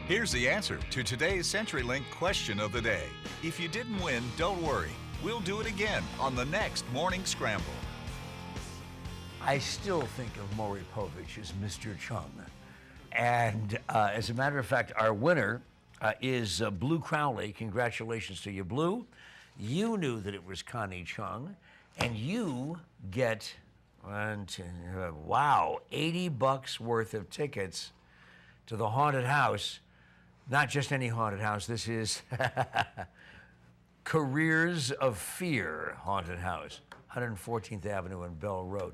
Here's the answer to today's CenturyLink question of the day. If you didn't win, don't worry. We'll do it again on the next Morning Scramble. I still think of Maury Povich as Mr. Chung. And as a matter of fact, our winner is Blue Crowley. Congratulations to you, Blue. You knew that it was Connie Chung, and you get, wow, $80 worth of tickets to the haunted house. Not just any haunted house. This is Careers of Fear Haunted House, 114th Avenue and Bell Road.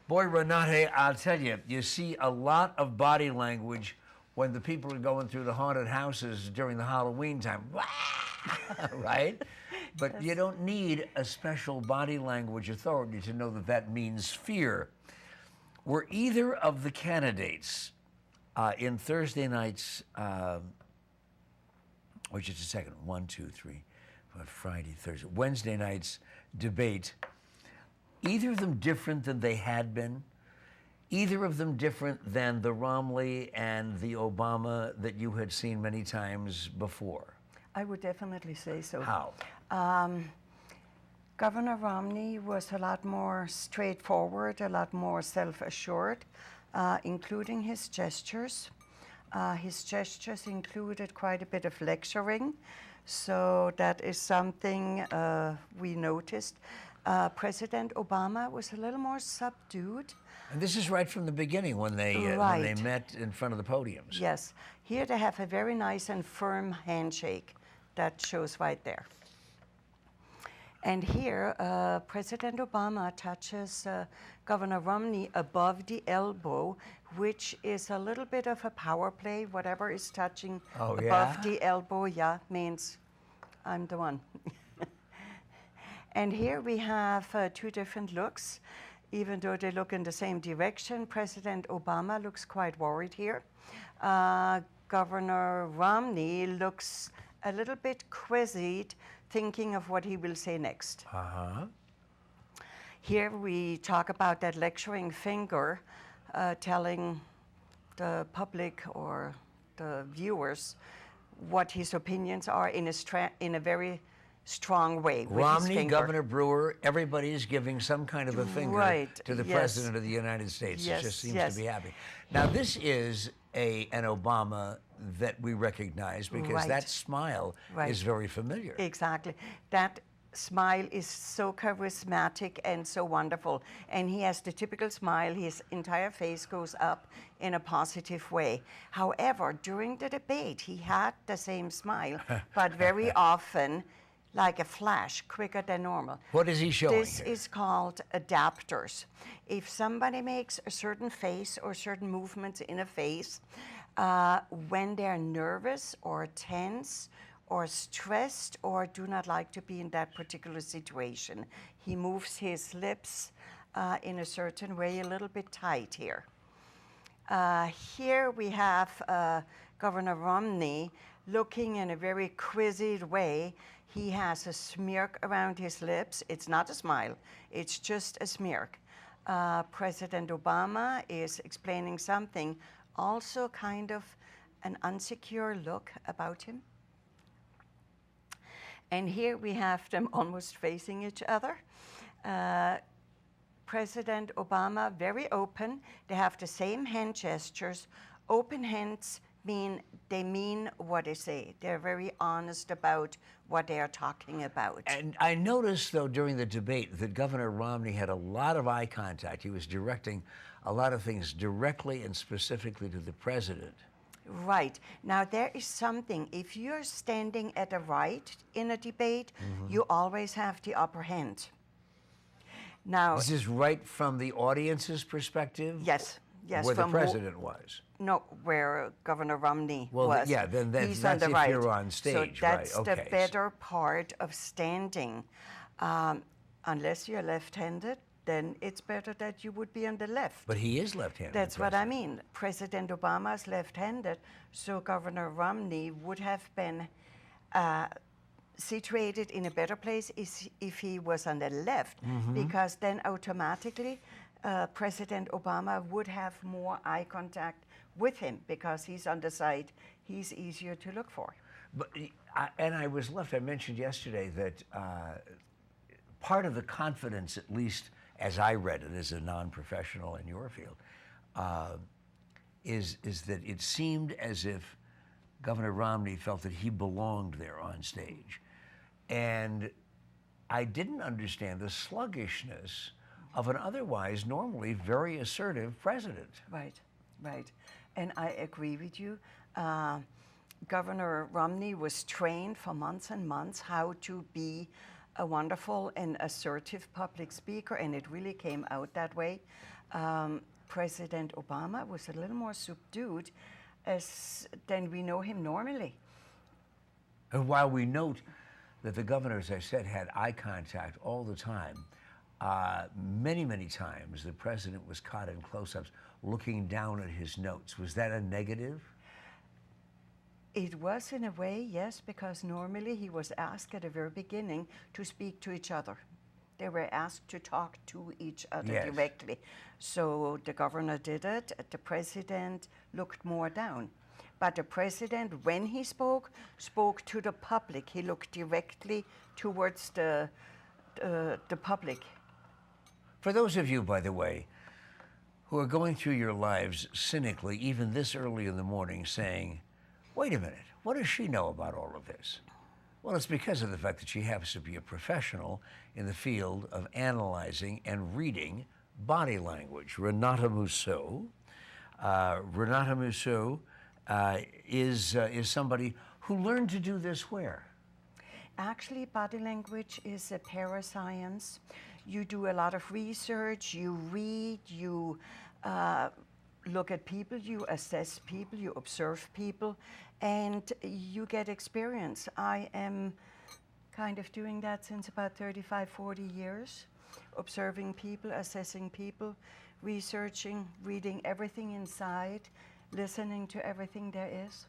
Boy, Renate, I'll tell you, you see a lot of body language when the people are going through the haunted houses during the Halloween time. Right? But yes. You don't need a special body language authority to know that that means fear. Were either of the candidates in Thursday night's, which is a second, 1, 2, 3, Friday, Thursday, Wednesday night's debate, either of them different than they had been? Either of them different than the Romney and the Obama that you had seen many times before? I would definitely say so. How? Governor Romney was a lot more straightforward, a lot more self-assured, including his gestures. His gestures included quite a bit of lecturing, so that is something we noticed. President Obama was a little more subdued. And this is right from the beginning when they met in front of the podiums. Yes. Here they have a very nice and firm handshake that shows right there. And here, President Obama touches Governor Romney above the elbow, which is a little bit of a power play. Whatever is touching above the elbow, means I'm the one. And here we have two different looks. Even though they look in the same direction, President Obama looks quite worried here. Governor Romney looks a little bit quizzed, thinking of what he will say next. Here we talk about that lecturing finger, telling the public or the viewers what his opinions are in a very strong way. Romney, Governor Brewer, everybody is giving some kind of a finger to the President of the United States. It just seems to be happy. Now, this is an Obama that we recognize because that smile is very familiar. Exactly. That smile is so charismatic and so wonderful. And he has the typical smile. His entire face goes up in a positive way. However, during the debate, he had the same smile, but very often, like a flash, quicker than normal. What is he showing? This is called adapters. If somebody makes a certain face or certain movements in a face, when they're nervous or tense or stressed or do not like to be in that particular situation, he moves his lips in a certain way, a little bit tight here. Here we have Governor Romney looking in a very quizzed way. He has a smirk around his lips. It's not a smile, it's just a smirk. President Obama is explaining something, also kind of an insecure look about him. And here we have them almost facing each other. President Obama, very open. They have the same hand gestures. Open hands mean what they say. They're very honest about what they are talking about. And I noticed, though, during the debate that Governor Romney had a lot of eye contact. He was directing a lot of things directly and specifically to the president. Right. Now, there is something. If you're standing at the right in a debate, you always have the upper hand. Now, this is right from the audience's perspective? Yes. Yes, where the president was? No, where Governor Romney was. Yeah, then he's that's on the if you're on stage, so that's right? the better part of standing. Unless you're left-handed, then it's better that you would be on the left. But he is left-handed. That's what I mean. President Obama is left-handed, so Governor Romney would have been situated in a better place if he was on the left, because then automatically President Obama would have more eye contact with him because he's on the side he's easier to look for. But I was left. I mentioned yesterday that part of the confidence, at least as I read it as a non-professional in your field, is that it seemed as if Governor Romney felt that he belonged there on stage, and I didn't understand the sluggishness of an otherwise normally very assertive president. Right, right. And I agree with you. Governor Romney was trained for months and months how to be a wonderful and assertive public speaker, and it really came out that way. President Obama was a little more subdued than we know him normally. And while we note that the governor, as I said, had eye contact all the time, many, many times the president was caught in close-ups looking down at his notes. Was that a negative? It was in a way, yes, because normally he was asked at the very beginning to speak to each other. They were asked to talk to each other directly. So the governor did it. The president looked more down. But the president, when he spoke to the public. He looked directly towards the public. For those of you, by the way, who are going through your lives cynically, even this early in the morning, saying, wait a minute, what does she know about all of this? Well, it's because of the fact that she happens to be a professional in the field of analyzing and reading body language. Renate Mousseux. Renate Mousseux is somebody who learned to do this where? Actually, body language is a parascience. You do a lot of research, you read, you look at people, you assess people, you observe people, and you get experience. I am kind of doing that since about 35, 40 years, observing people, assessing people, researching, reading everything inside, listening to everything there is.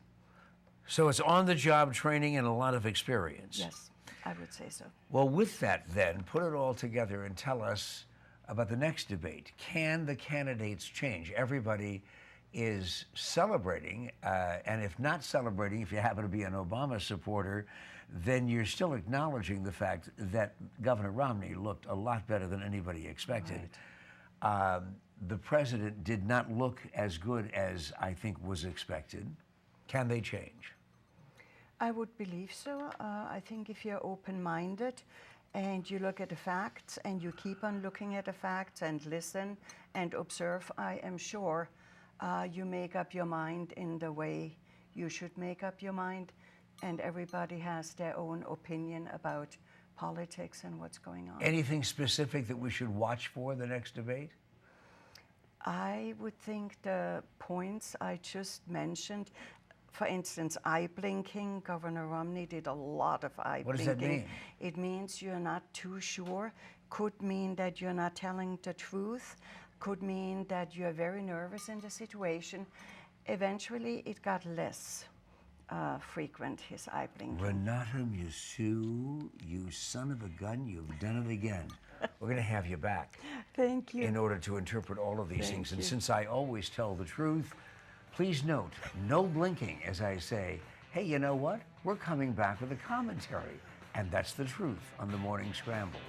So it's on-the-job training and a lot of experience. Yes, I would say so. Well, with that then, put it all together and tell us about the next debate. Can the candidates change? Everybody is celebrating, and if not celebrating, if you happen to be an Obama supporter, then you're still acknowledging the fact that Governor Romney looked a lot better than anybody expected. Right. The president did not look as good as I think was expected. Can they change? I would believe so. I think if you're open-minded and you look at the facts and you keep on looking at the facts and listen and observe, I am sure you make up your mind in the way you should make up your mind, and everybody has their own opinion about politics and what's going on. Anything specific that we should watch for the next debate? I would think the points I just mentioned, for instance, eye blinking. Governor Romney did a lot of eye blinking. What does that mean? It means you're not too sure. Could mean that you're not telling the truth. Could mean that you're very nervous in the situation. Eventually, it got less frequent, his eye blinking. Renate Mousseux, you son of a gun, you've done it again. We're going to have you back. Thank you. In order to interpret all of these things. you. And since I always tell the truth, please note, no blinking as I say, hey, you know what? We're coming back with a commentary. And that's the truth on the Morning Scramble.